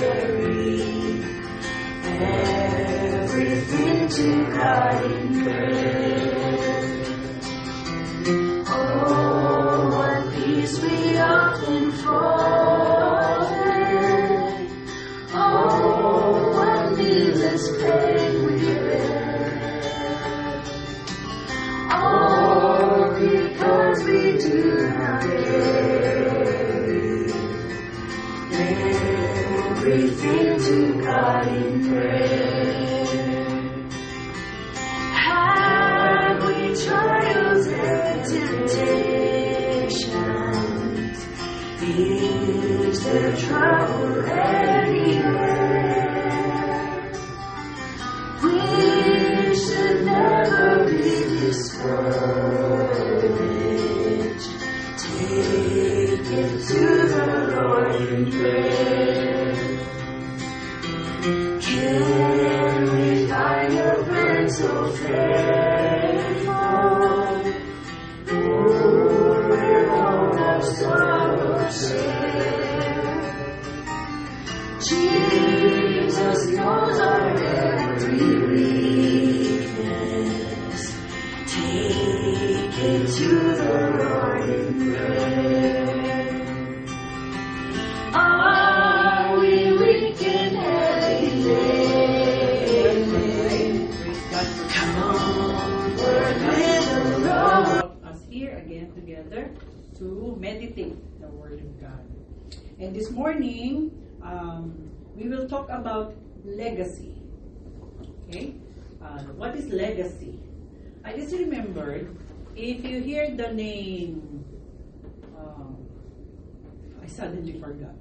carry everything to God in prayer. Oh, what peace we often forfeit. Oh, what needless pain we bear. All because we do not carry everything to God in prayer. Have we trials and temptations? Is there trouble anywhere? We should never be discouraged. Take it to the Lord in prayer. Can we find a friend so faithful? We're all of sorrow share. Jesus knows our every weakness. Take it to the Lord in prayer. Are we weak and heavy laden? Comfort with the Lord. Us here again together to meditate the Word of God. And this morning, we will talk about legacy. Okay? What is legacy? I just remembered, if you hear the name, I suddenly forgot.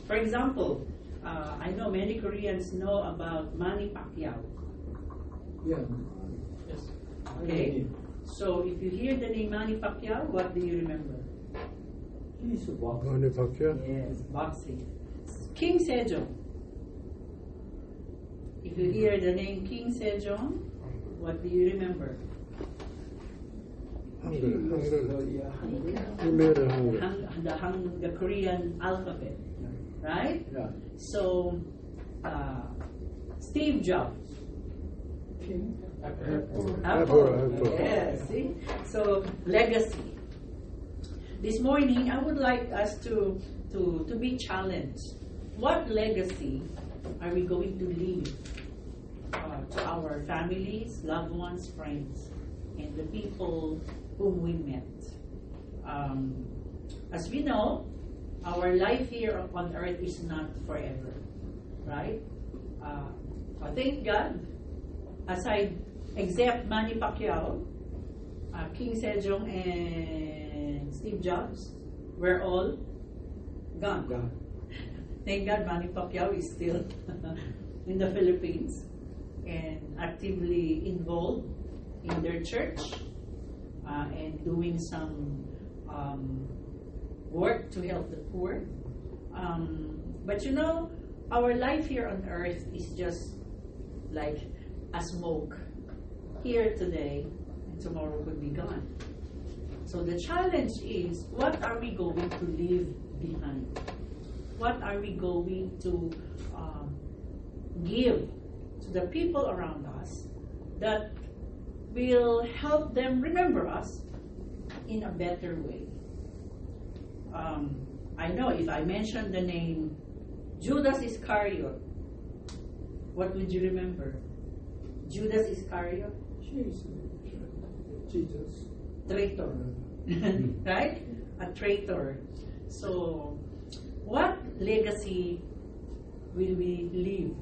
For example, I know many Koreans know about Manny Pacquiao. Yeah. Yes. Okay. So if you hear the name Manny Pacquiao, what do you remember? He's a boxer. Manny Pacquiao? Yes, boxing. King Sejong. If you hear the name King Sejong, what do you remember? The Korean alphabet, right? Yeah. So, Steve Jobs. King. Apple. Yes, see? So, legacy. This morning, I would like us to be challenged. What legacy are we going to leave to our families, loved ones, friends, and the people whom we met? As we know, our life here on earth is not forever, right? Thank God, aside, except Manny Pacquiao, King Sejong, and Steve Jobs, we're all gone. Thank God Manny Pacquiao is still in the Philippines and actively involved in their church and doing some work to help the poor. But you know, our life here on earth is just like a smoke. Here today and tomorrow could be gone. So the challenge is, what are we going to leave behind? What are we going to give to the people around us that will help them remember us in a better way? I know if I mention the name Judas Iscariot, what would you remember? Judas Iscariot? Jesus. Traitor. Right? A traitor. So, what legacy will we leave?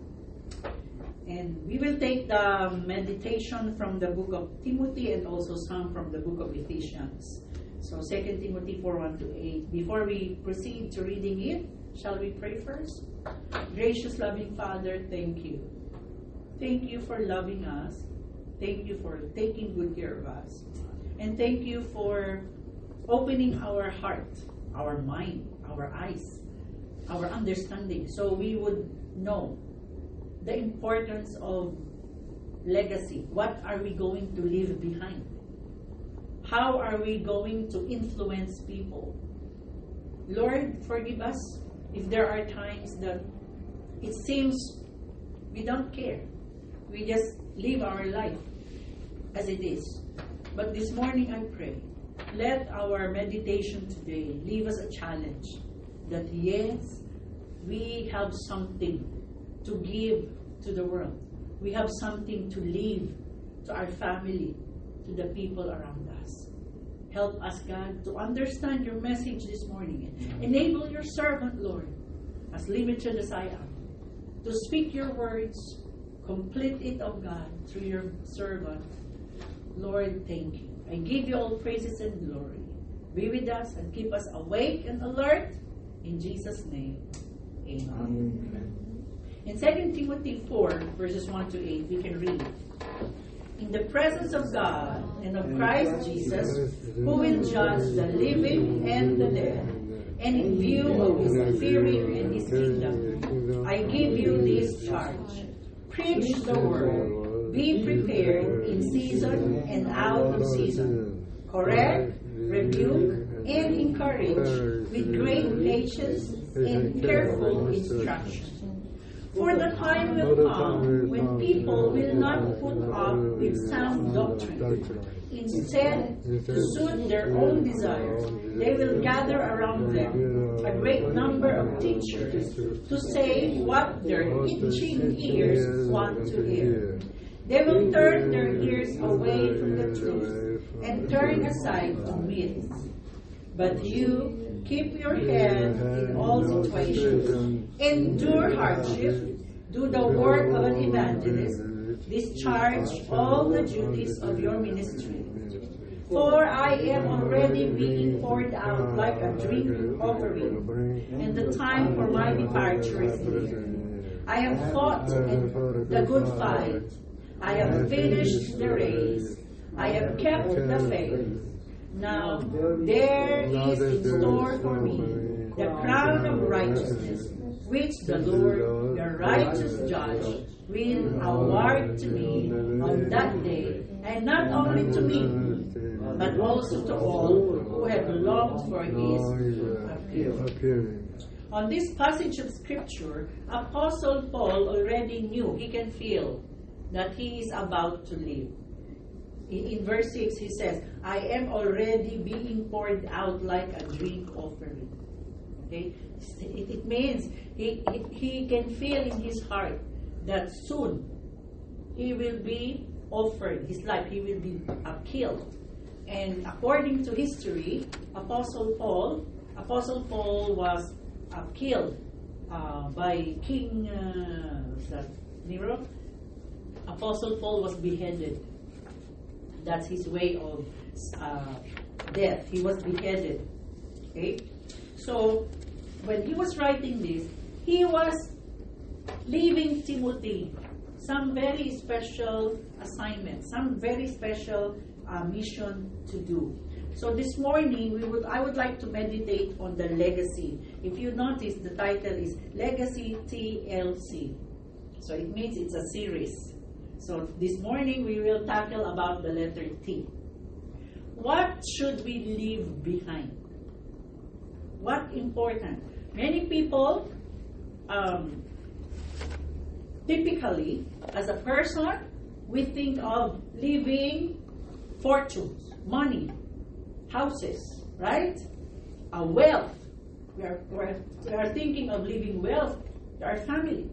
And we will take the meditation from the book of Timothy and also some from the book of Ephesians. So 2 Timothy 4:1-8. Before we proceed to reading it, shall we pray first? Gracious, loving Father, thank you. Thank you for loving us. Thank you for taking good care of us. And thank you for opening our heart, our mind, our eyes, our understanding, so we would know the importance of legacy. What are we going to leave behind? How are we going to influence people? Lord, forgive us if there are times that it seems we don't care, we just live our life as it is. But this morning I pray, let our meditation today leave us a challenge that yes, we have something to give to the world. We have something to leave to our family, to the people around us. Help us, God, to understand your message this morning. Enable your servant, Lord, as limited as I am, to speak your words, complete it, oh God, through your servant. Lord, thank you. I give you all praises and glory. Be with us and keep us awake and alert. In Jesus' name, amen. In 2 Timothy 4, verses 1 to 8, we can read, in the presence of God and of Christ Jesus, who will judge the living and the dead, and in view of his appearing in his kingdom, I give you this charge. Preach the word. Be prepared in season and out of season. Correct, rebuke, and encourage with great patience and careful instruction. For the time will come when people will not put up with sound doctrine. Instead, to suit their own desires, they will gather around them a great number of teachers to say what their itching ears want to hear. They will turn their ears away from the truth and turn aside to myths. But you keep your head in all situations, endure hardship, do the work of an evangelist, discharge all the duties of your ministry. For I am already being poured out like a drink offering, and the time for my departure is near. I have fought the good fight. I have finished the race. I have kept the faith. Now there is in store for me the crown of righteousness, which the Lord, the righteous judge, will award to me on that day, and not only to me, but also to all who have longed for his appearing. On this passage of scripture, Apostle Paul already knew, he can feel that he is about to leave. In verse 6, he says, I am already being poured out like a drink offering. Okay? It means he can feel in his heart that soon he will be offered his life, he will be killed. And according to history, Apostle Paul was killed by King Nero. Apostle Paul was beheaded. That's his way of death. He was beheaded. Okay? So, when he was writing this, he was leaving Timothy some very special assignment, some very special mission to do. So this morning, I would like to meditate on the legacy. If you notice, the title is Legacy TLC. So it means it's a series. So this morning, we will tackle about the letter T. What should we leave behind? What important? Many people, typically, as a person, we think of leaving fortunes, money, houses, right? Wealth. We are thinking of leaving wealth to our family.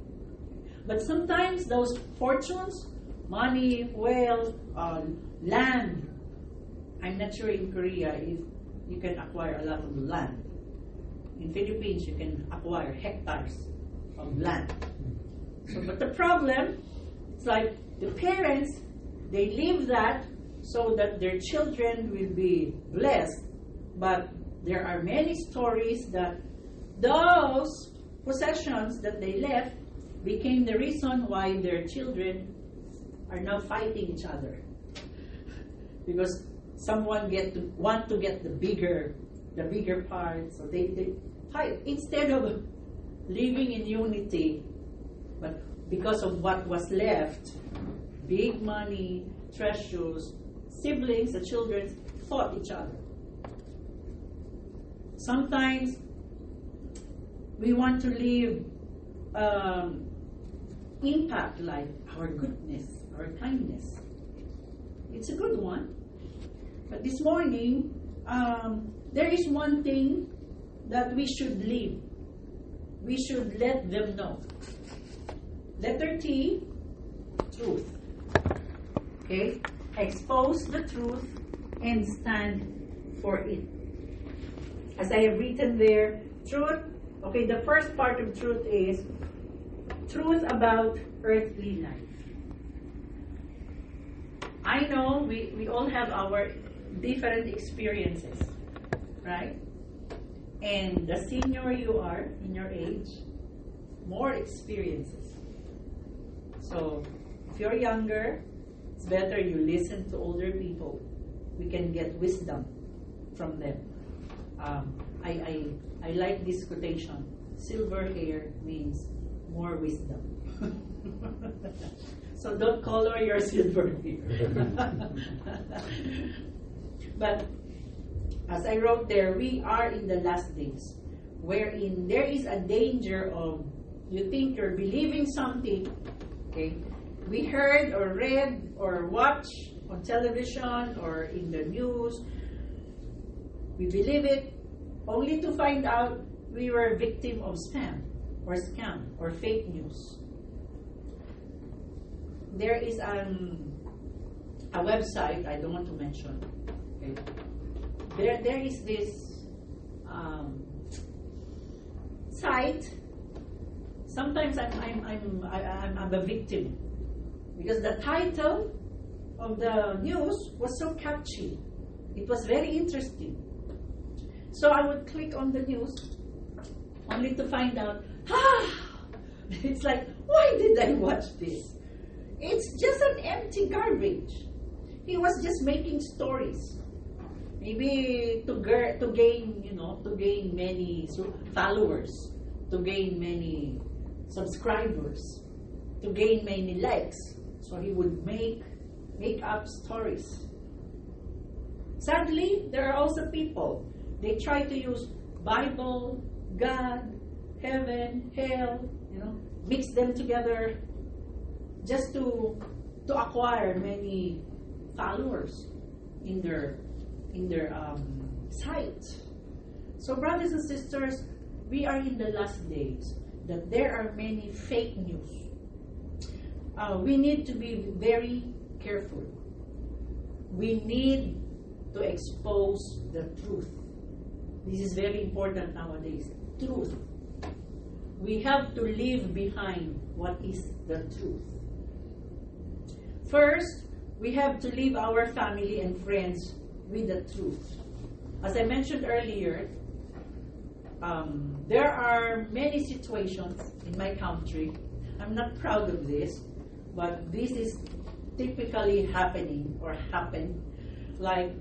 But sometimes those fortunes, money, wealth, land. I'm not sure in Korea if you can acquire a lot of land. In Philippines, you can acquire hectares of land. So, but the problem, it's like the parents, they leave that so that their children will be blessed. But there are many stories that those possessions that they left became the reason why their children are now fighting each other. Because someone want to get the bigger part, so they fight instead of living in unity. But because of what was left, big money, treasures, siblings, the children fought each other. Sometimes we want to leave impact like our goodness, our kindness. It's a good one. But this morning, there is one thing that we should leave. We should let them know. Letter T, truth. Okay? Expose the truth and stand for it. As I have written there, truth. Okay, the first part of truth is truth about earthly life. I know we all have our different experiences, right? And the senior you are in your age, more experiences. So if you're younger, it's better you listen to older people. We can get wisdom from them. I like this quotation. Silver hair means more wisdom. So don't color your silver hair. But as I wrote there, we are in the last days, wherein there is a danger of you think you're believing something, okay? We heard or read or watched on television or in the news. We believe it only to find out we were a victim of spam or scam or fake news. There is a website I don't want to mention. Okay. There is this site. Sometimes I'm a victim because the title of the news was so catchy. It was very interesting. So I would click on the news only to find out, it's like, why did I watch this? It's just an empty garbage. He was just making stories. Maybe to gain many followers, to gain many subscribers, to gain many likes. So he would make up stories. Sadly, there are also people, they try to use Bible, God, heaven, hell, mix them together just to acquire many followers in their site. So brothers and sisters, we are in the last days that there are many fake news. We need to be very careful. We need to expose the truth. This is very important nowadays. Truth. We have to leave behind what is the truth. First, we have to leave our family and friends with the truth. As I mentioned earlier, there are many situations in my country. I'm not proud of this, but this is typically happening or happened. Like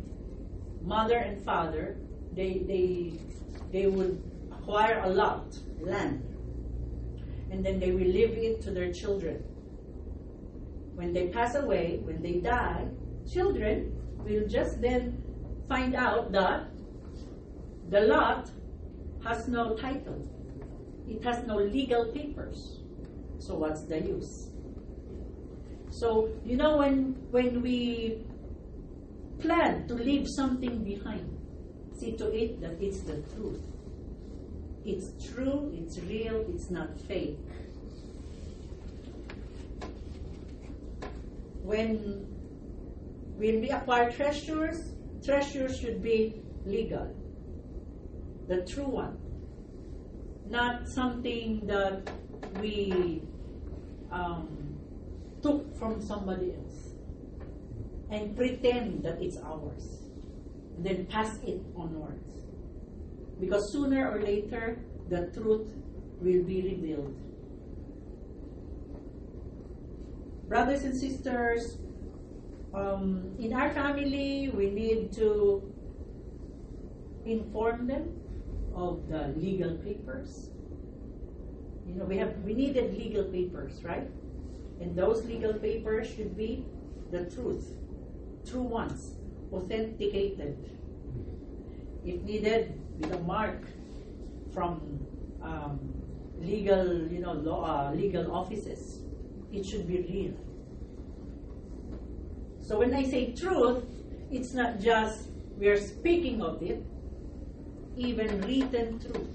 mother and father, they would acquire a lot land, and then they will leave it to their children. When they pass away, when they die, children will just then find out that the lot has no title. It has no legal papers. So what's the use? So, when we plan to leave something behind, see to it that it's the truth. It's true, it's real, it's not fake. When we acquire treasures should be legal. The true one. Not something that we took from somebody else and pretend that it's ours. And then pass it onwards. Because sooner or later, the truth will be revealed. Brothers and sisters, in our family, we need to inform them of the legal papers. We needed legal papers, right? And those legal papers should be the truth, true ones, authenticated. If needed, with a mark from legal, law, legal offices. It should be real. So when I say truth, it's not just we are speaking of it, even written truth.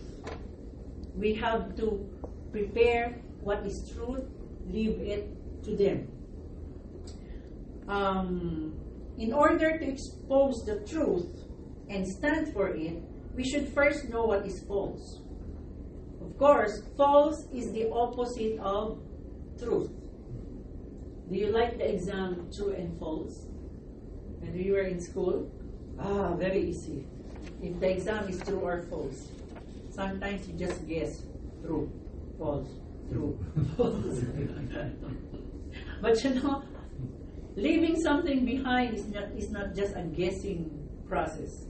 We have to prepare what is truth, leave it to them. In order to expose the truth and stand for it, we should first know what is false. Of course, false is the opposite of truth. Do you like the exam true and false? When you were in school? Very easy. If the exam is true or false, sometimes you just guess true, false, true, false. But leaving something behind is not just a guessing process.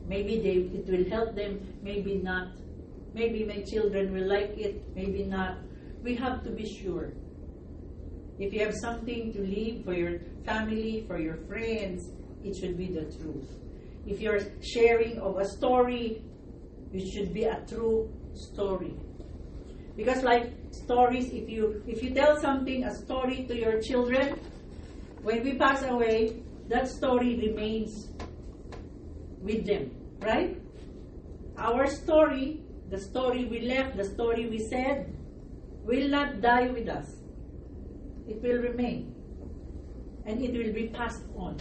Maybe it will help them, maybe not. Maybe my children will like it, maybe not. We have to be sure. If you have something to leave for your family, for your friends, it should be the truth. If you're sharing of a story, it should be a true story. Because like stories, if you tell something, a story to your children, when we pass away, that story remains with them, right? Our story, the story we left, the story we said, will not die with us. It will remain. And it will be passed on.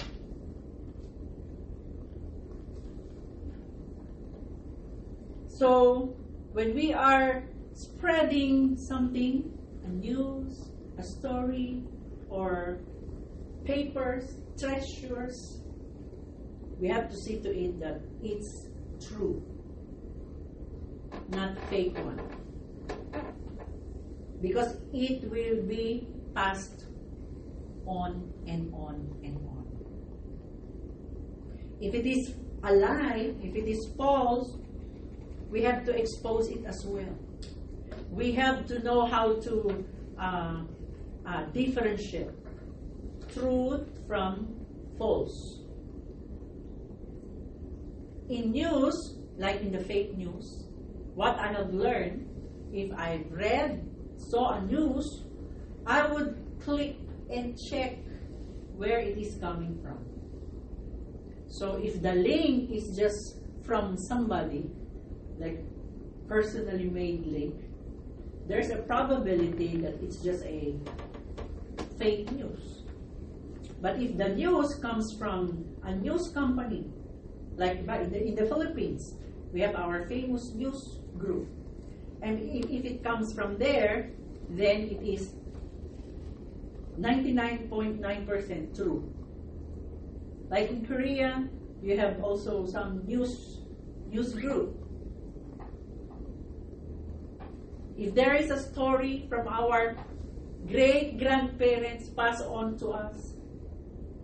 So, when we are spreading something, a news, a story, or papers, treasures, we have to see to it that it's true, not fake one. Because it will be passed on and on and on. If it is a lie, if it is false, we have to expose it as well. We have to know how to differentiate truth from false. In news, like in the fake news, what I have learned, if I saw a news, I would click and check where it is coming from. So if the link is just from somebody, like personally made link, there's a probability that it's just a fake news. But if the news comes from a news company, like in the Philippines, we have our famous news group. And if it comes from there, then it is 99.9% true. Like in Korea, you have also some news group. If there is a story from our great-grandparents passed on to us,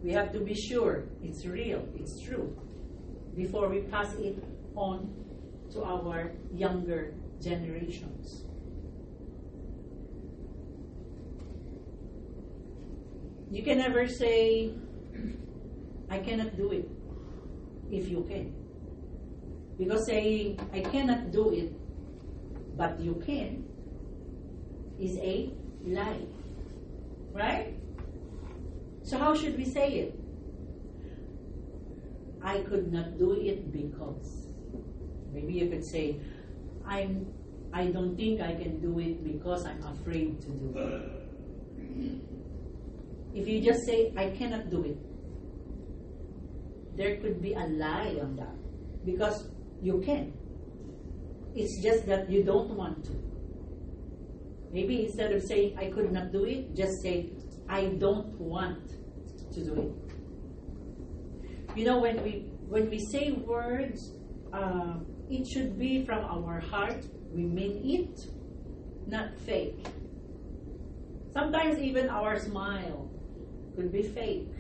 we have to be sure it's real, it's true, before we pass it on to our younger generations. You can never say, I cannot do it, if you can. Because saying, I cannot do it, but you can, is a lie. Right? So how should we say it? I could not do it because. Maybe you could say, I don't think I can do it because I'm afraid to do it. If you just say, I cannot do it, there could be a lie on that. Because you can. It's just that you don't want to. Maybe instead of saying, I could not do it, just say, I don't want to do it. You know, when we say words, it should be from our heart. We mean it, not fake. Sometimes even our smile could be fake.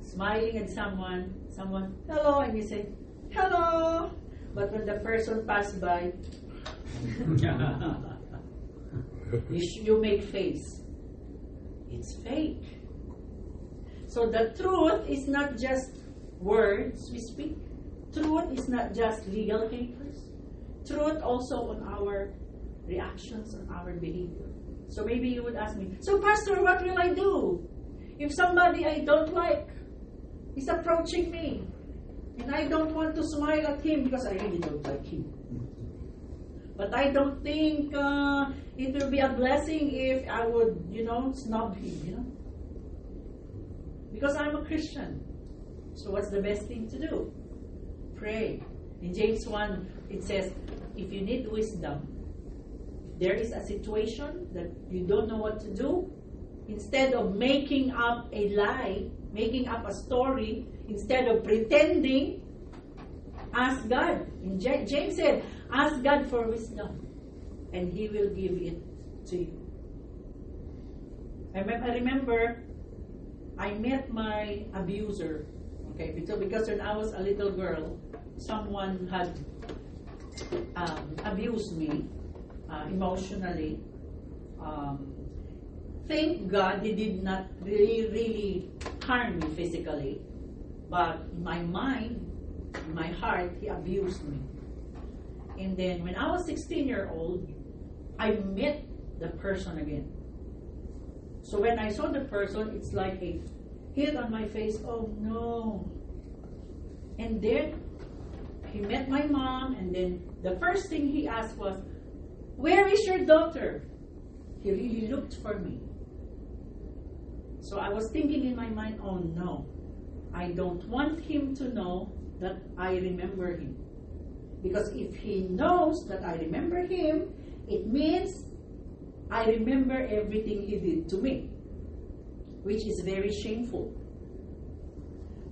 Smiling at someone, hello, and you say, hello. But when the person passed by, you make face. It's fake. So the truth is not just words we speak. Truth is not just legal papers. truth also on our reactions, on our behavior. So maybe you would ask me, so Pastor, what will I do if somebody I don't like is approaching me and I don't want to smile at him because I really don't like him? But I don't think it will be a blessing if I would, snub him, Because I'm a Christian. So what's the best thing to do? Pray. In James 1, it says, if you need wisdom, if there is a situation that you don't know what to do, instead of making up a lie, making up a story, instead of pretending, ask God. And James said, ask God for wisdom, and He will give it to you. I remember I met my abuser. Okay, because when I was a little girl, someone had abused me emotionally. Thank God he did not really harm me physically, but in my mind, in my heart, he abused me. And then when I was 16-year-old, I met the person again. So when I saw the person, it's like a hit on my face. Oh no. And then he met my mom, and then the first thing he asked was, where is your daughter? He really looked for me. So I was thinking in my mind, oh no, I don't want him to know that I remember him. Because if he knows that I remember him, it means I remember everything he did to me, which is very shameful.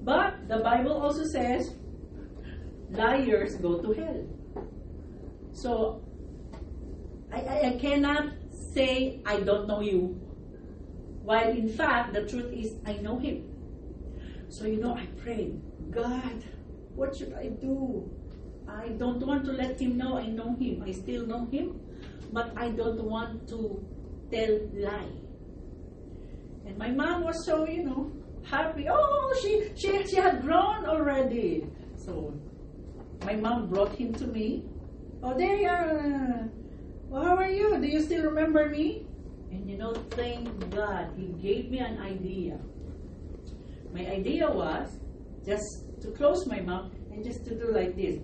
But the Bible also says, liars go to hell. So I cannot say I don't know you, while in fact the truth is I know him. So I prayed, God, what should I do? I don't want to let him know I know him. I still know him, but I don't want to tell lie. And my mom was so, happy. Oh, she had grown already. So my mom brought him to me. Oh, there you are. Well, how are you? Do you still remember me? And thank God, he gave me an idea. My idea was just to close my mouth and just to do like this.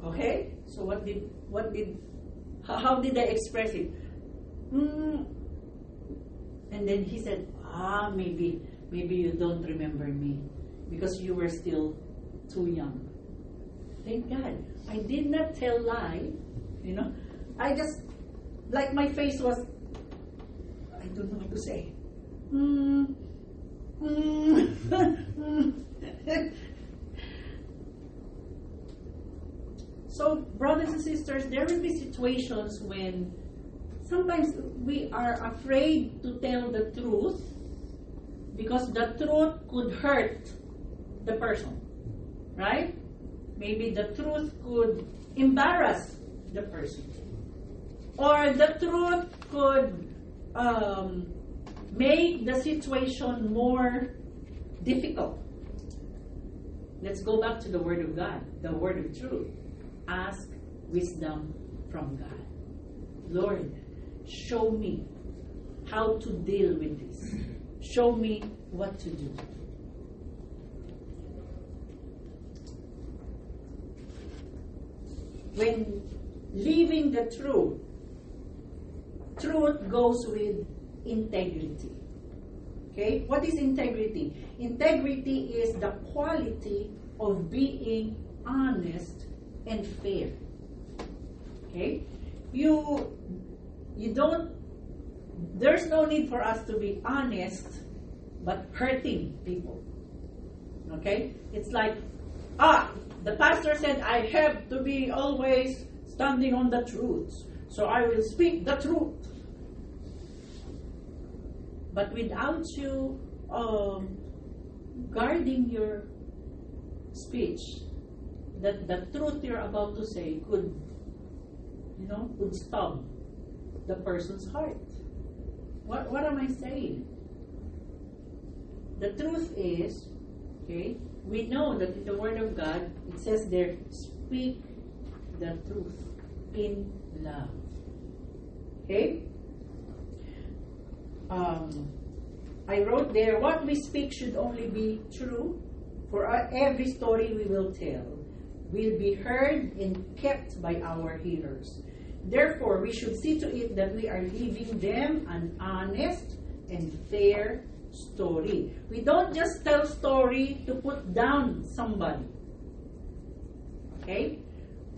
Okay? So how did I express it? And then he said, maybe you don't remember me because you were still too young. Thank God. I did not tell lie, I just, like my face was, I don't know what to say. So, brothers and sisters, there will be situations when sometimes we are afraid to tell the truth because the truth could hurt the person, right? Maybe the truth could embarrass the person. Or the truth could make the situation more difficult. Let's go back to the Word of God, the Word of truth. Ask wisdom from God. Lord, show me how to deal with this. Show me what to do. When living the truth goes with integrity. Okay? What is integrity? Integrity is the quality of being honest and fair. Okay? There's no need for us to be honest but hurting people. Okay? It's like, the pastor said I have to be always standing on the truth. So I will speak the truth. But without you guarding your speech, that the truth you're about to say could stab the person's heart. What am I saying? The truth is, okay, we know that in the Word of God, it says there, speak the truth in love. Okay? I wrote there, what we speak should only be true, for every story we will tell will be heard and kept by our hearers. Therefore, we should see to it that we are giving them an honest and fair story. We don't just tell story to put down somebody. Okay?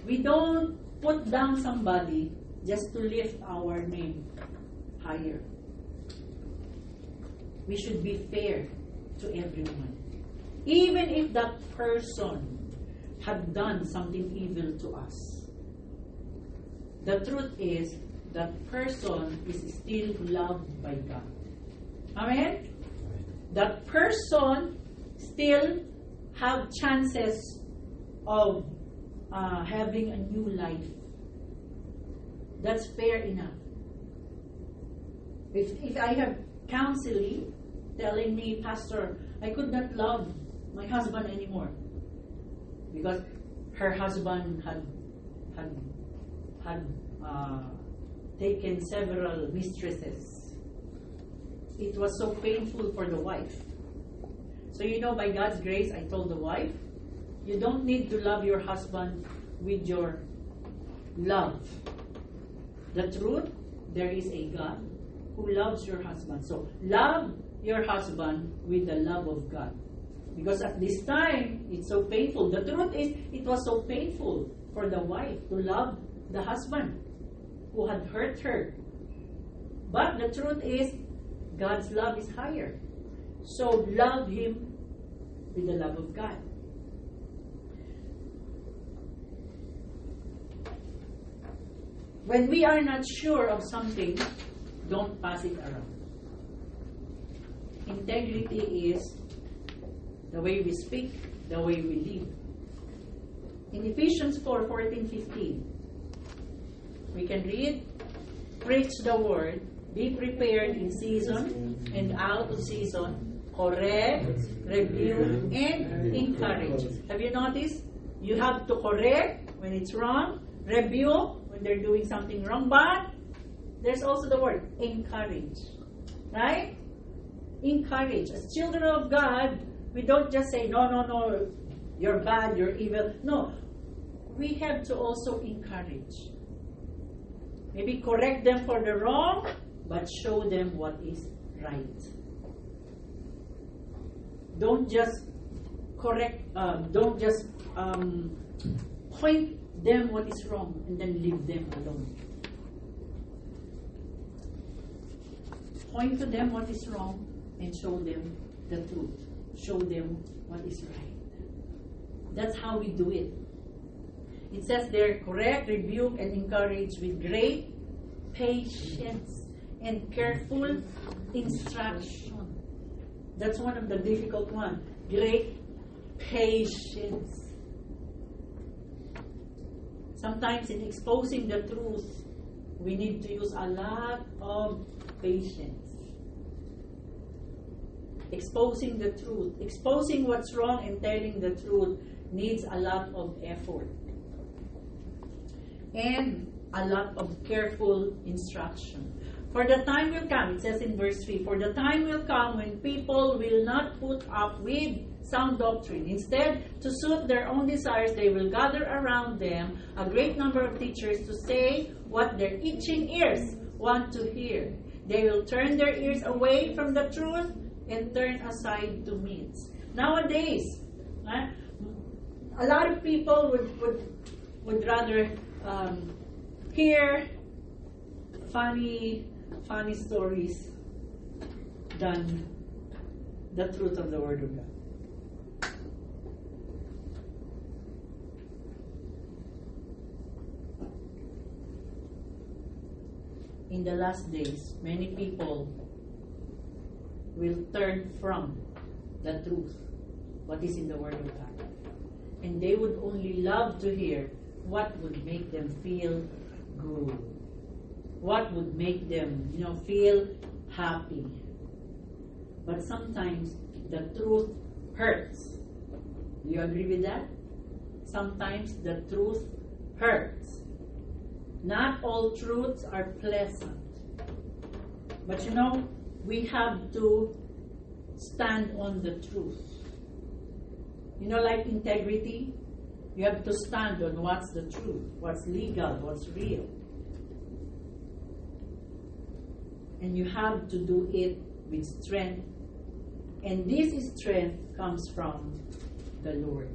We don't put down somebody just to lift our name higher. We should be fair to everyone. Even if that person had done something evil to us. The truth is, that person is still loved by God. Amen? That person still have chances of having a new life. That's fair enough. If I have counseling telling me, Pastor, I could not love my husband anymore because her husband had taken several mistresses. It was so painful for the wife. So by God's grace, I told the wife, you don't need to love your husband with your love. The truth, there is a God who loves your husband. So love your husband with the love of God. Because at this time, it's so painful. The truth is, it was so painful for the wife to love the husband who had hurt her. But the truth is, God's love is higher. So love him with the love of God. When we are not sure of something, don't pass it around. Integrity is the way we speak, the way we live. In Ephesians 4:14-15, we can read, preach the word, be prepared in season and out of season, correct, rebuke, and encourage. Have you noticed? You have to correct when it's wrong, rebuke when they're doing something wrong, but there's also the word encourage. Right? Encourage. As children of God, we don't just say, no, you're bad, you're evil. No. We have to also encourage. Maybe correct them for the wrong, but show them what is right. Don't just point them what is wrong and then leave them alone. Point to them what is wrong and show them the truth. Show them what is right. That's how we do it. It says there, correct, rebuke, and encourage with great patience and careful instruction. That's one of the difficult ones. Great patience. Sometimes in exposing the truth, we need to use a lot of patience. Exposing the truth, exposing what's wrong and telling the truth needs a lot of effort. And a lot of careful instruction. For the time will come, it says in verse 3, for the time will come when people will not put up with sound doctrine. Instead, to suit their own desires, they will gather around them a great number of teachers to say what their itching ears want to hear. They will turn their ears away from the truth and turn aside to myths. Nowadays, a lot of people would rather hear funny stories than the truth of the Word of God. In the last days, many people will turn from the truth, what is in the Word of God. And they would only love to hear what would make them feel good. What would make them, feel happy. But sometimes the truth hurts. Do you agree with that? Sometimes the truth hurts. Not all truths are pleasant. But you know, we have to stand on the truth. You know, like integrity, you have to stand on what's the truth, what's legal, what's real. And you have to do it with strength. And this strength comes from the Lord.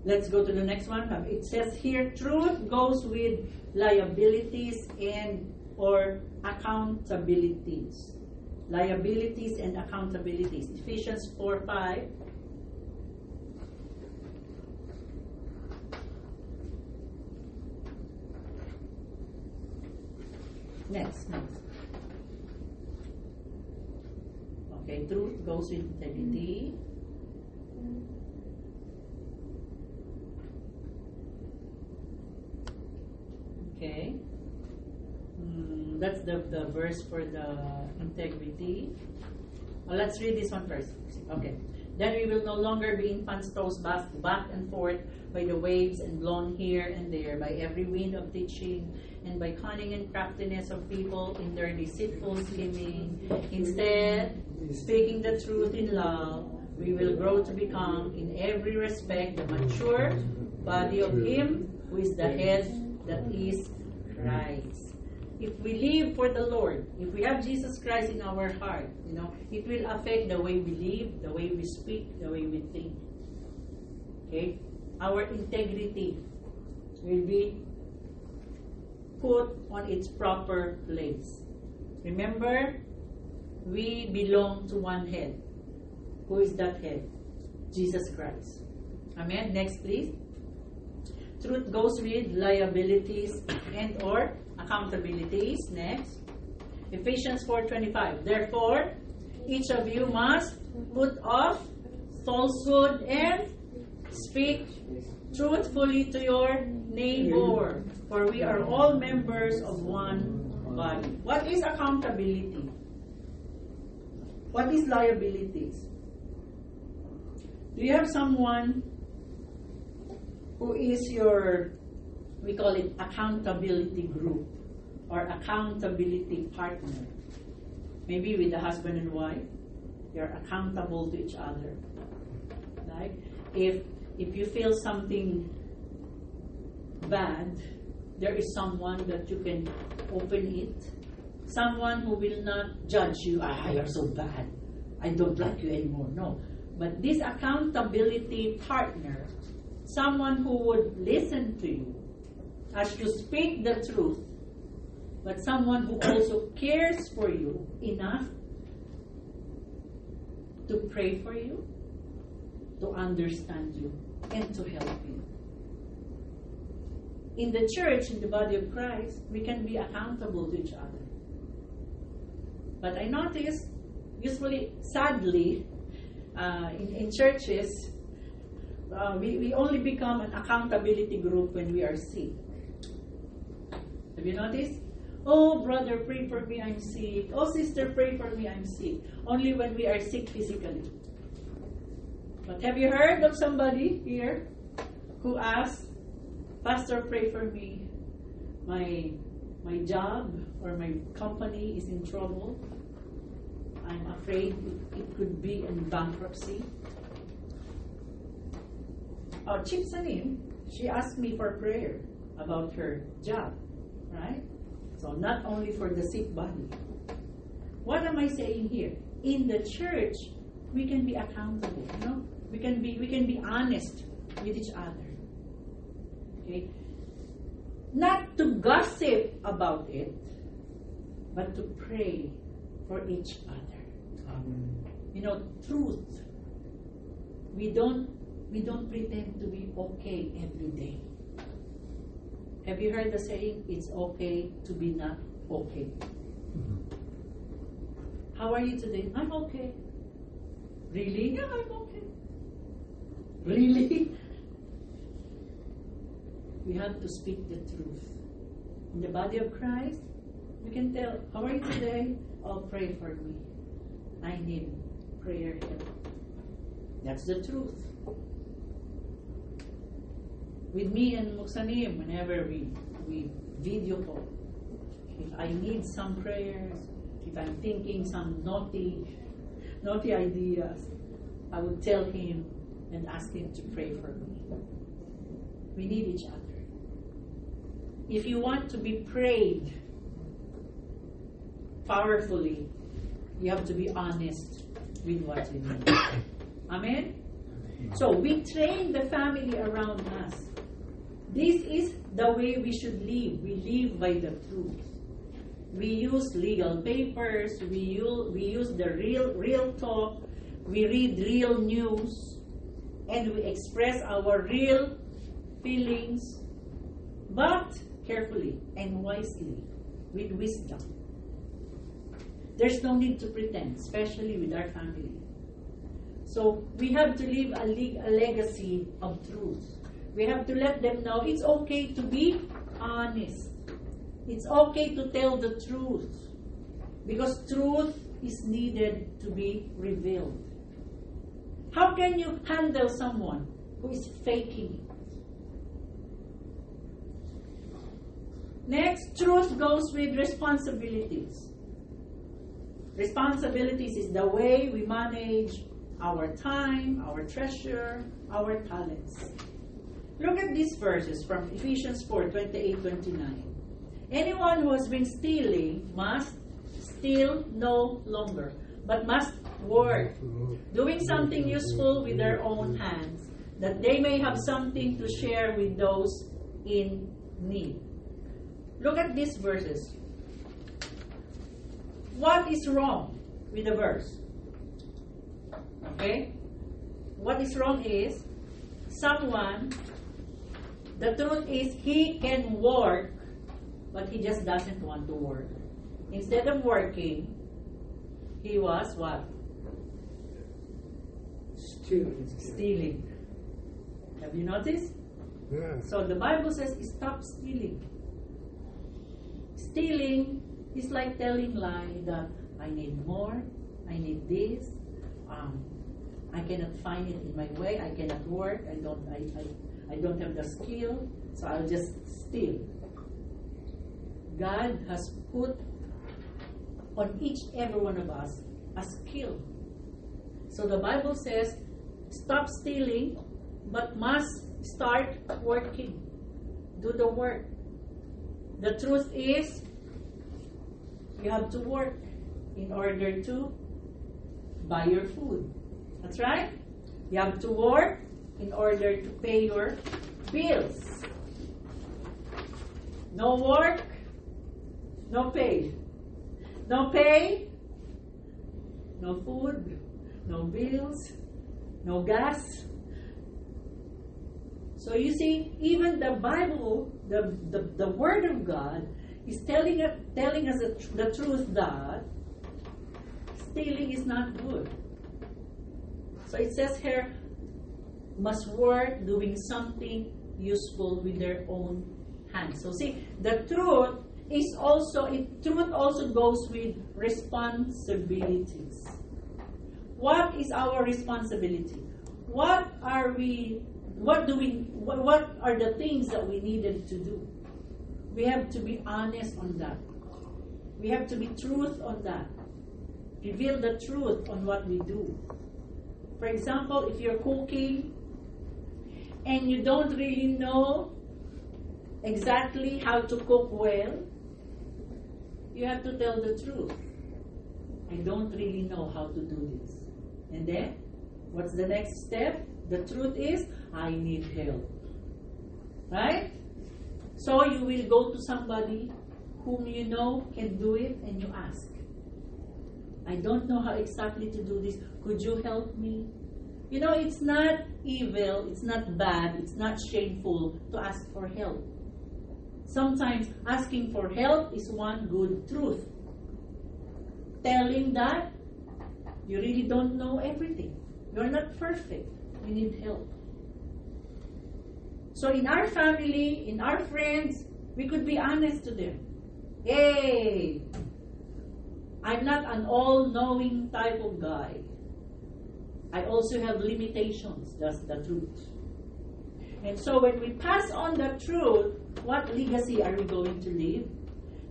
Let's go to the next one. It says here, truth goes with liabilities and or accountabilities. Liabilities and accountabilities. Ephesians 4:5. Next. Okay, truth goes with integrity. Okay. That's the verse for the integrity. Well, let's read this one first. Okay. Then we will no longer be infants tossed back and forth by the waves and blown here and there by every wind of teaching and by cunning and craftiness of people in their deceitful scheming. Instead, speaking the truth in love, we will grow to become in every respect the mature body of Him who is the head, that is Christ. If we live for the Lord, if we have Jesus Christ in our heart, you know, it will affect the way we live, the way we speak, the way we think. Okay? Our integrity will be put on its proper place. Remember, we belong to one head. Who is that head? Jesus Christ. Amen? Next, please. Truth goes with liabilities and or accountabilities. Next. Ephesians 4:25. Therefore, each of you must put off falsehood and speak truthfully to your neighbor, for we are all members of one body. What is accountability? What is liabilities? Do you have someone who is your, we call it accountability group or accountability partner? Maybe with the husband and wife, you're accountable to each other. Like if you feel something bad, there is someone that you can open it. Someone who will not judge you. You're so bad. I don't like you anymore. No. But this accountability partner, someone who would listen to you as you speak the truth, but someone who also cares for you enough to pray for you, to understand you, and to help you. In the church, in the body of Christ, we can be accountable to each other. But I notice, usually, sadly, in churches, we only become an accountability group when we are sick. Have you noticed? Oh, brother, pray for me, I'm sick. Oh, sister, pray for me, I'm sick. Only when we are sick physically. But have you heard of somebody here who asked, Pastor, pray for me. My job or my company is in trouble. I'm afraid it could be in bankruptcy. Chief Sanin, she asked me for prayer about her job, right? So not only for the sick body. What am I saying here? In the church, we can be accountable. You know, we can be honest with each other. Okay, not to gossip about it, but to pray for each other. You know, truth. We don't pretend to be okay every day. Have you heard the saying, it's okay to be not okay? How are you today? I'm okay. Really? Yeah, I'm okay. Really? We have to speak the truth. In the body of Christ, we can tell, how are you today? Oh, pray for me. I need prayer help. That's the truth. With me and Muksanim, whenever we video call, if I need some prayers, if I'm thinking some naughty ideas, I would tell him and ask him to pray for me. We need each other. If you want to be prayed powerfully, you have to be honest with what you need. Amen? So we train the family around us. This is the way we should live. We live by the truth. We use legal papers. We use the real talk. We read real news. And we express our real feelings. But carefully and wisely, with wisdom. There's no need to pretend, especially with our family. So we have to leave a legacy of truth. We have to let them know it's okay to be honest. It's okay to tell the truth. Because truth is needed to be revealed. How can you handle someone who is faking it? Next, truth goes with responsibilities. Responsibilities is the way we manage our time, our treasure, our talents. Look at these verses from Ephesians 4:28-29. Anyone who has been stealing must steal no longer, but must work, doing something useful with their own hands, that they may have something to share with those in need. Look at these verses. What is wrong with the verse? Okay? What is wrong is the truth is he can work, but he just doesn't want to work. Instead of working, he was what? Stealing. Have you noticed? Yeah. So the Bible says, stop stealing. Stealing is like telling lie that I need more, I need this, I cannot find it in my way, I cannot work, I don't have the skill, so I'll just steal. God has put on each every one of us a skill. So the Bible says, stop stealing, but must start working. Do the work. The truth is, you have to work in order to buy your food. That's right. You have to work in order to pay your bills. No work, no pay. No pay, no food, no bills, no gas. So you see, even the Bible, the Word of God, is telling us the truth that stealing is not good. So it says here, must work doing something useful with their own hands. So see, the truth is truth also goes with responsibilities. What is our responsibility? What are the things that we needed to do? We have to be honest on that. We have to be truth on that. Reveal the truth on what we do. For example, if you're cooking and you don't really know exactly how to cook well, you have to tell the truth. I don't really know how to do this. And then, what's the next step? The truth is, I need help. Right? So you will go to somebody whom you know can do it and you ask. I don't know how exactly to do this. Could you help me? You know, it's not evil, it's not bad, it's not shameful to ask for help. Sometimes asking for help is one good truth. Telling that you really don't know everything. You're not perfect. You need help. So in our family, in our friends, we could be honest to them. Hey, I'm not an all-knowing type of guy. I also have limitations. That's the truth. And so when we pass on the truth, what legacy are we going to leave?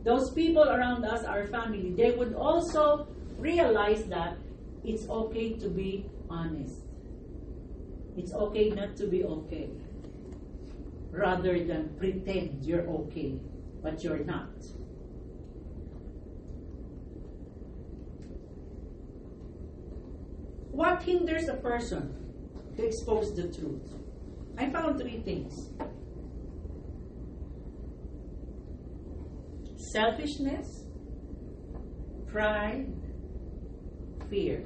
Those people around us, our family, they would also realize that it's okay to be honest. It's okay not to be okay. Rather than pretend you're okay, but you're not. What hinders a person to expose the truth? I found 3 things. Selfishness, pride, fear.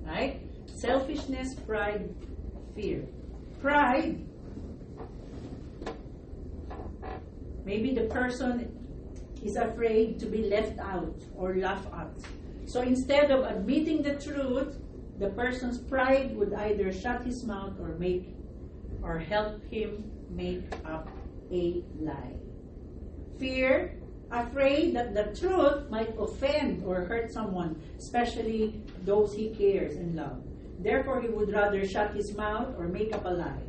Right? Selfishness, pride, fear. Pride. Maybe the person is afraid to be left out or laughed at. So instead of admitting the truth, the person's pride would either shut his mouth or help him make up a lie. Fear, afraid that the truth might offend or hurt someone, especially those he cares and loves. Therefore, he would rather shut his mouth or make up a lie.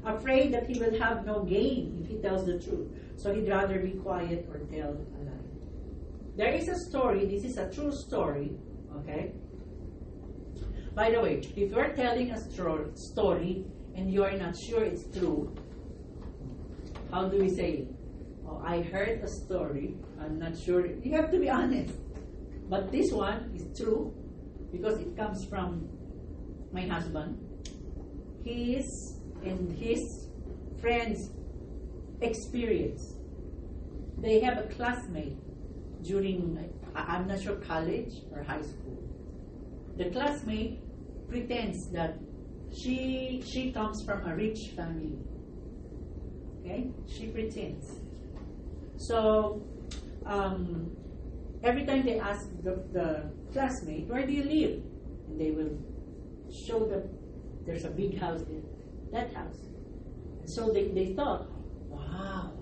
Afraid that he will have no gain if he tells the truth. So he'd rather be quiet or tell a lie. There is a story, this is a true story, okay? By the way, if you're telling a story and you are not sure it's true, how do we say it? Oh, I heard a story, I'm not sure. You have to be honest. But this one is true because it comes from my husband. His and his friends' experience. They have a classmate during, I'm not sure, college or high school. The classmate pretends that she comes from a rich family. Okay? She pretends. So, every time they ask the classmate, where do you live? And they will show them, there's a big house there, that house. And so they thought, wow,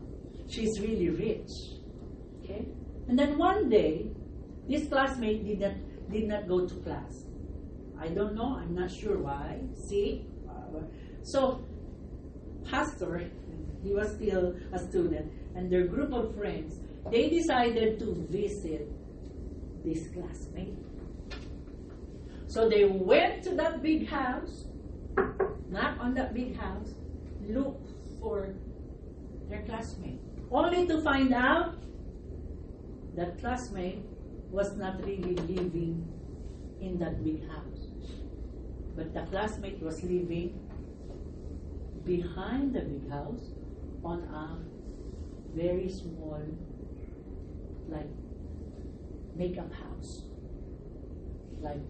she's really rich. Okay? And then one day, this classmate did not go to class. I don't know, I'm not sure why. See? So, pastor, he was still a student, and their group of friends, they decided to visit this classmate. So they went to that big house, knocked on that big house, looked for their classmate, only to find out that classmate was not really living in that big house. But the classmate was living behind the big house on a very small, like, makeup house, like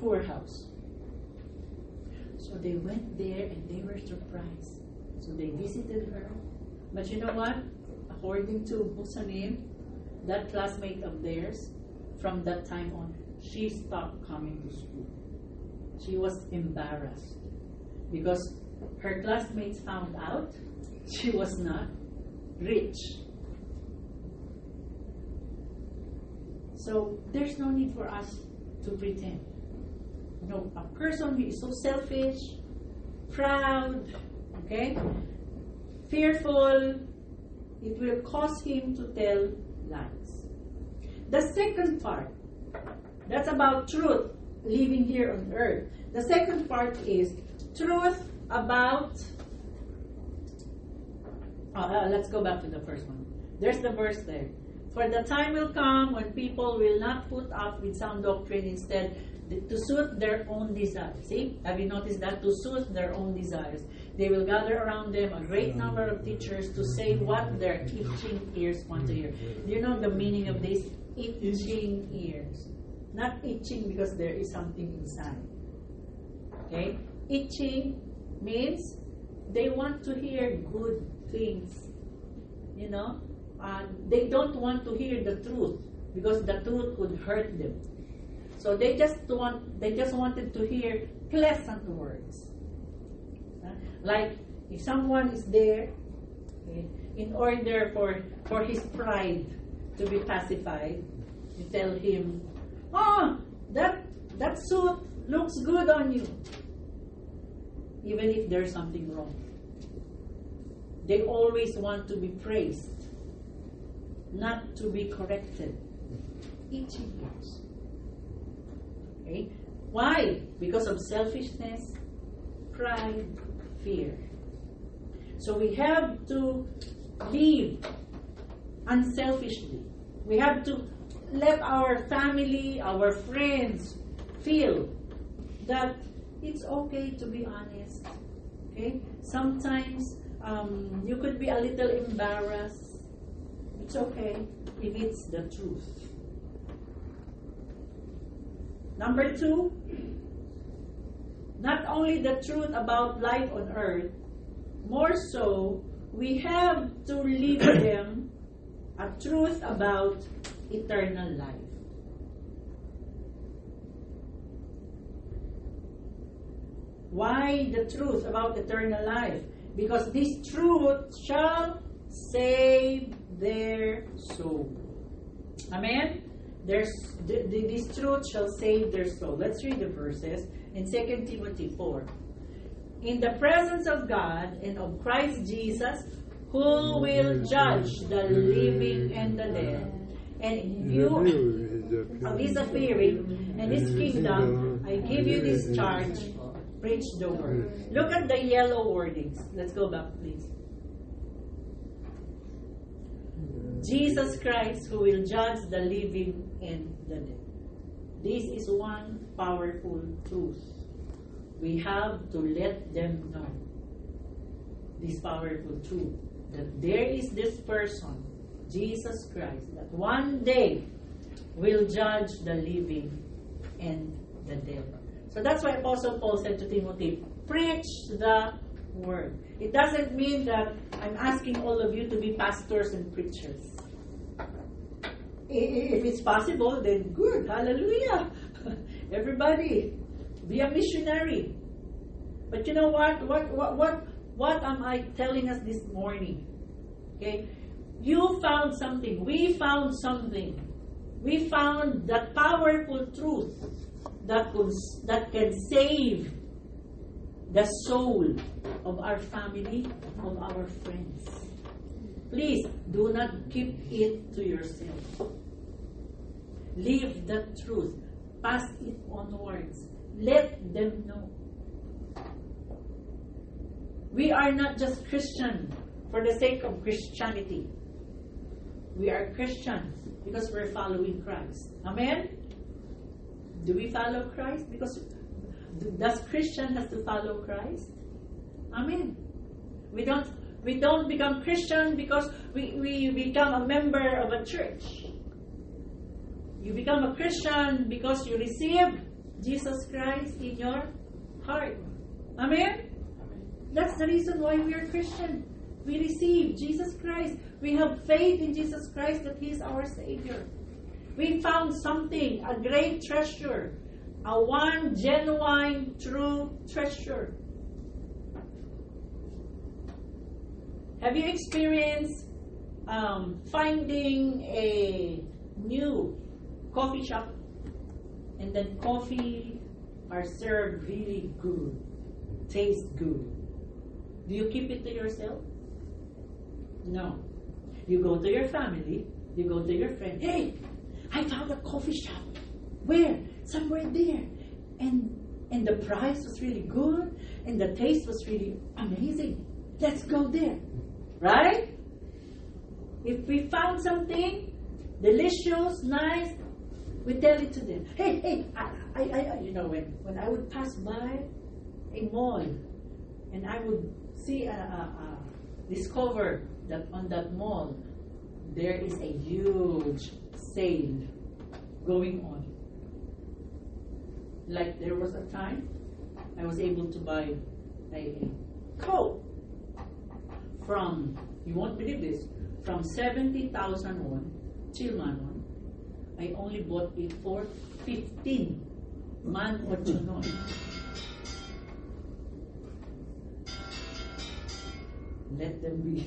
poor house. So they went there and they were surprised. So they visited her. But you know what? According to Musanim, that classmate of theirs, from that time on, she stopped coming to school. She was embarrassed because her classmates found out she was not rich. So there's no need for us to pretend. No, a person who is so selfish, proud, okay, fearful, it will cause him to tell lies. The second part, that's about truth living here on earth. The second part is truth about, let's go back to the first one. There's the verse there. For the time will come when people will not put up with sound doctrine, instead to suit their own desires. See? Have you noticed that? To suit their own desires. They will gather around them a great number of teachers to say what their itching ears want to hear. Do you know the meaning of this? Itching ears. Not itching because there is something inside. Okay? Itching means they want to hear good things. You know? They don't want to hear the truth because the truth would hurt them. So they just wanted to hear pleasant words. Like if someone is there, okay, in order for his pride to be pacified, you tell him, "Oh, that That suit looks good on you. Even if there's something wrong. They always want to be praised, not to be corrected. Itchy ears. Okay? Why? Because of selfishness, pride, fear. So we have to live unselfishly. We have to let our family, our friends feel that it's okay to be honest. Okay? Sometimes you could be a little embarrassed. It's okay if it's the truth. Number 2, not only the truth about life on earth, more so, we have to live them a truth about eternal life. Why the truth about eternal life? Because this truth shall save their soul. Amen? This truth shall save their soul. Let's read the verses in 2 Timothy 4. In the presence of God and of Christ Jesus, who will judge the living and the dead, and in view of his appearing and his kingdom, I give you this charge, preach the word. Look at the yellow wordings. Let's go back, please. Jesus Christ, who will judge the living and the dead. This is one powerful truth. We have to let them know this powerful truth, that there is this person, Jesus Christ, that one day will judge the living and the dead. So that's why Apostle Paul said to Timothy, preach the word. It doesn't mean that I'm asking all of you to be pastors and preachers. If it's possible, then good. Hallelujah. Everybody, be a missionary. But you know what am I telling us this morning? Okay? You found something. We found something. We found that powerful truth that can save the soul of our family, of our friends. Please do not keep it to yourself. Live the truth. Pass it onwards. Let them know. We are not just Christian for the sake of Christianity. We are Christians because we're following Christ. Amen? Do we follow Christ? Because does Christian has to follow Christ? Amen. We don't become Christian because we become a member of a church. You become a Christian because you receive Jesus Christ in your heart. Amen? That's the reason why we are Christian. We receive Jesus Christ. We have faith in Jesus Christ that He is our Savior. We found something, a great treasure, a one genuine, true treasure. Have you experienced finding a new coffee shop and then coffee are served really good, taste good? Do you keep it to yourself? No. You go to your family, you go to your friend. Hey, I found a coffee shop. Where? Somewhere there. And the price was really good and the taste was really amazing. Let's go there. Right? If we found something delicious, nice, we tell it to them. Hey, I you know, when I would pass by a mall and I would see discover that on that mall there is a huge sale going on. Like there was a time I was able to buy a coat from, you won't believe this, from 70,000 won, Chilman won. I only bought it for 15 man or chunon. Let them be.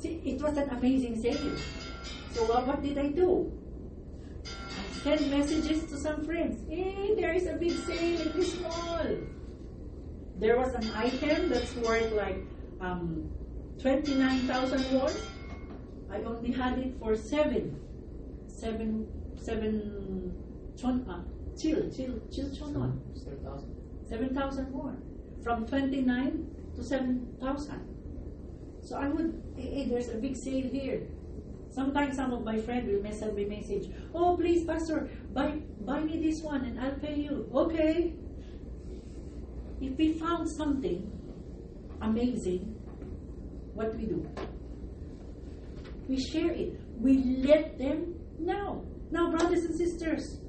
See, it was an amazing sale. So what did I do? I send messages to some friends. Hey, there is a big sale in this mall. There was an item that's worth like 29,000 won. I only had it for 7 chon. 7,000 more. From 29 to 7,000. So I would, hey, there's a big sale here. Sometimes some of my friends will send me message, oh please pastor, buy me this one and I'll pay you. Okay. If we found something amazing, what we do? We share it. We let them know. Now, brothers and sisters,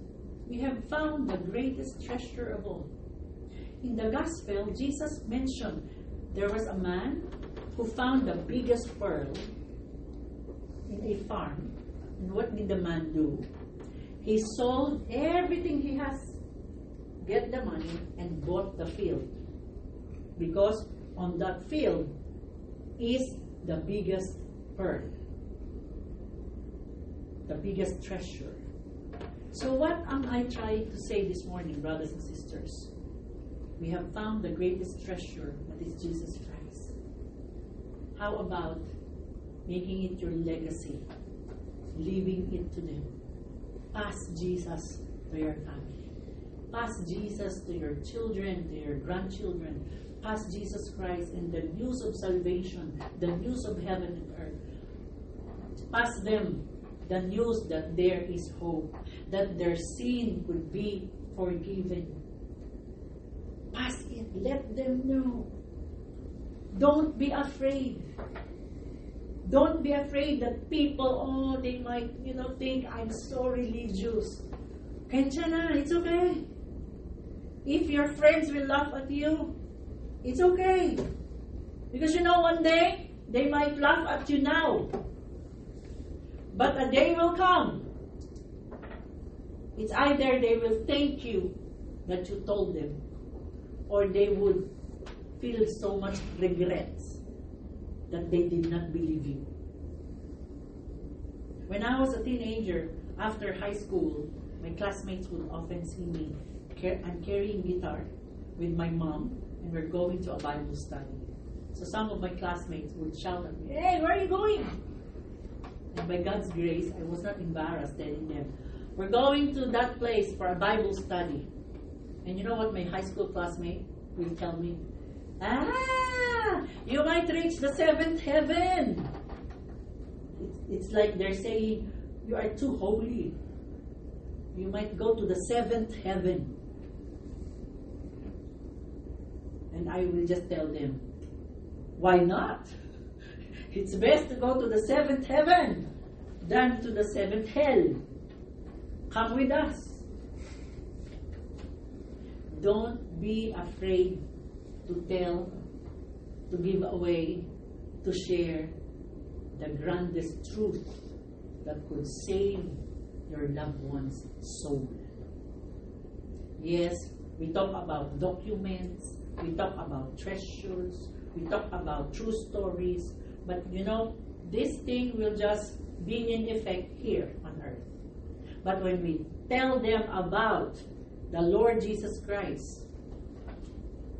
we have found the greatest treasure of all. In the gospel, Jesus mentioned there was a man who found the biggest pearl in a farm. And what did the man do? He sold everything he has, get the money, and bought the field. Because on that field is the biggest pearl, the biggest treasure. So what am I trying to say this morning, brothers and sisters? We have found the greatest treasure, that is Jesus Christ. How about making it your legacy, leaving it to them? Pass Jesus to your family. Pass Jesus to your children, to your grandchildren. Pass Jesus Christ and the news of salvation, the news of heaven and earth. Pass them the news that there is hope, that their sin could be forgiven. Pass it. Let them know. Don't be afraid. Don't be afraid that people, they might, think I'm so religious. Kensya na, it's okay. If your friends will laugh at you, it's okay. Because one day, they might laugh at you now. But a day will come. It's either they will thank you that you told them, or they would feel so much regrets that they did not believe you. When I was a teenager, after high school, my classmates would often see me. I'm carrying guitar with my mom, and we're going to a Bible study. So some of my classmates would shout at me, hey, where are you going? And by God's grace, I was not embarrassed telling them, we're going to that place for a Bible study. And you know what my high school classmate will tell me? You might reach the 7th heaven. It's like they're saying, you are too holy. You might go to the 7th heaven. And I will just tell them, why not? It's best to go to the 7th heaven than to the 7th hell. Come with us. Don't be afraid to tell, to give away, to share the grandest truth that could save your loved one's soul. Yes, we talk about documents, we talk about treasures, we talk about true stories, but this thing will just be in effect here on earth. But when we tell them about the Lord Jesus Christ,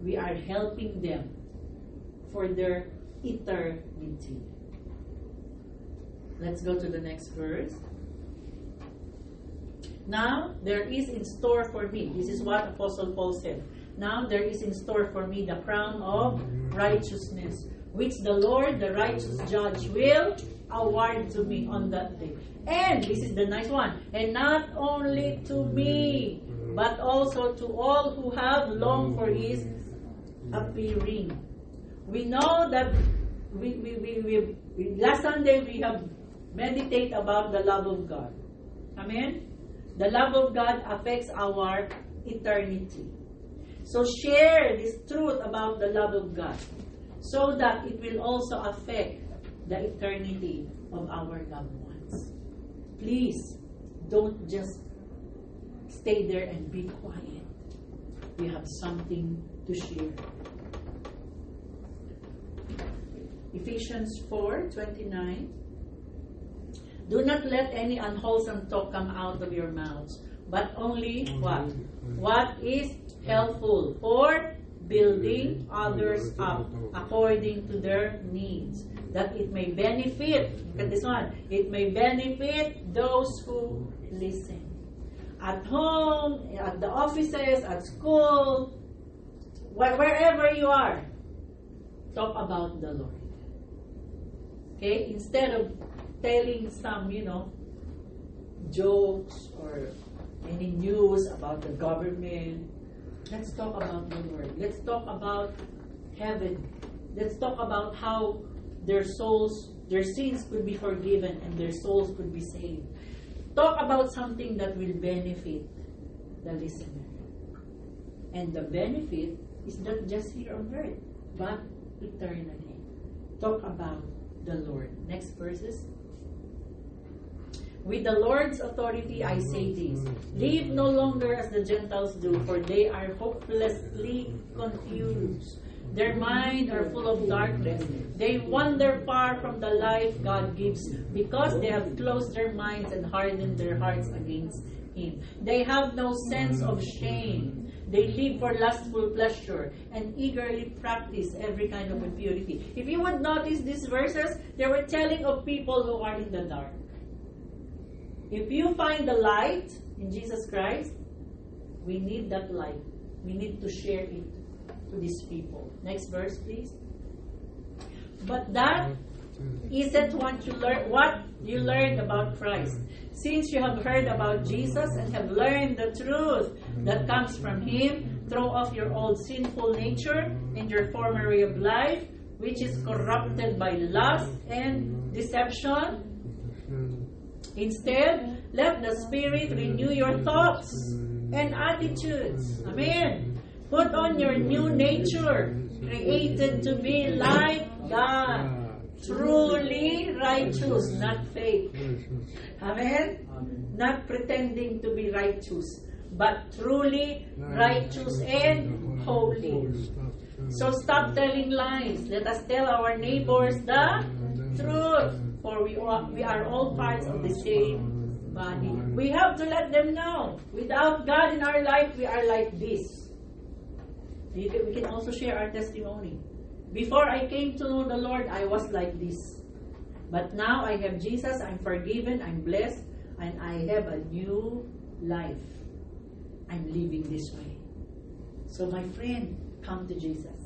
we are helping them for their eternity. Let's go to the next verse. Now there is in store for me. This is what Apostle Paul said. Now there is in store for me the crown of righteousness, which the Lord, the righteous judge, will award to me on that day. And this is the nice one. And not only to me, but also to all who have longed for his appearing. We know that we last Sunday we have meditated about the love of God. Amen? The love of God affects our eternity. So share this truth about the love of God so that it will also affect the eternity of our loved ones. Please don't just stay there and be quiet. We have something to share. Ephesians 4:29. Do not let any unwholesome talk come out of your mouths, but only what? What is helpful for building others up according to their needs, that it may benefit, look at this one, it may benefit those who listen. At home, at the offices, at school, wherever you are, talk about the Lord. Okay? Instead of telling some, jokes or any news about the government, let's talk about the Lord. Let's talk about heaven. Let's talk about how their sins could be forgiven and their souls could be saved. Talk about something that will benefit the listener. And the benefit is not just here on earth, but eternally. Talk about the Lord. Next verses. With the Lord's authority I say this, live no longer as the Gentiles do, for they are hopelessly confused. Their minds are full of darkness. They wander far from the life God gives, because they have closed their minds and hardened their hearts against Him. They have no sense of shame. They live for lustful pleasure and eagerly practice every kind of impurity. If you would notice these verses, they were telling of people who are in the dark. If you find the light in Jesus Christ, we need that light. We need to share it to these people. Next verse, please. But that isn't what you learned about Christ. Since you have heard about Jesus and have learned the truth that comes from Him, throw off your old sinful nature and your former way of life, which is corrupted by lust and deception. Instead, let the Spirit renew your thoughts and attitudes. Amen. Put on your new nature, created to be like God. Truly righteous, not fake. Amen? Not pretending to be righteous, but truly righteous and holy. So stop telling lies. Let us tell our neighbors the truth. For we are all parts of the same body. We have to let them know. Without God in our life, we are like this. We can also share our testimony. Before I came to know the Lord, I was like this. But now I have Jesus, I'm forgiven, I'm blessed, and I have a new life. I'm living this way. So my friend, come to Jesus.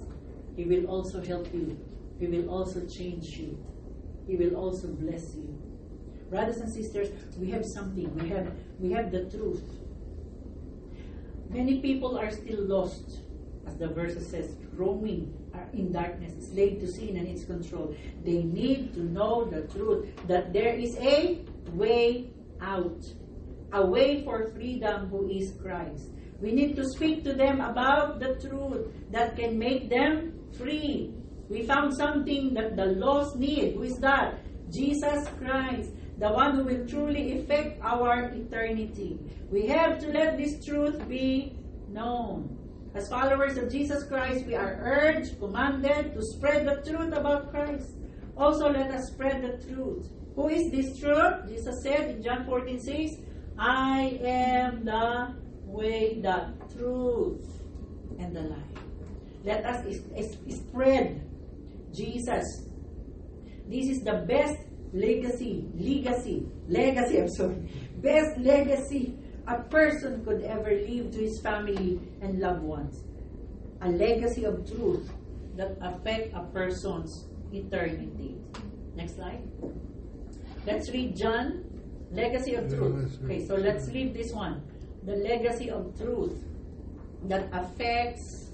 He will also help you. He will also change you. He will also bless you. Brothers and sisters, we have something. We have the truth. Many people are still lost, as the verse says, roaming in darkness, slave to sin and its control. They need to know the truth, that there is a way out, a way for freedom, who is Christ. We need to speak to them about the truth that can make them free. We found something that the lost need. Who is that? Jesus Christ, the one who will truly affect our eternity. We have to let this truth be known. As followers of Jesus Christ, we are urged, commanded to spread the truth about Christ. Also, let us spread the truth. Who is this truth? Jesus said in John 14:6, I am the way, the truth, and the life. Let us spread Jesus. This is the best best legacy a person could ever leave to his family and loved ones. A legacy of truth that affects a person's eternity. Next slide. Let's read John, legacy of truth. Okay, so let's leave this one. The legacy of truth that affects,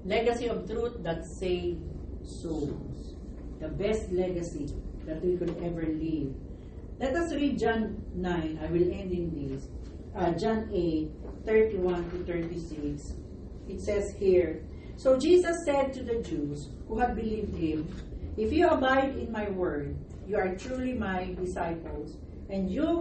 legacy of truth that saves souls. The best legacy that we could ever leave. Let us read John 9. I will end in this. John 8, 31 to 36. It says here, so Jesus said to the Jews who had believed Him, if you abide in my word, you are truly my disciples, and you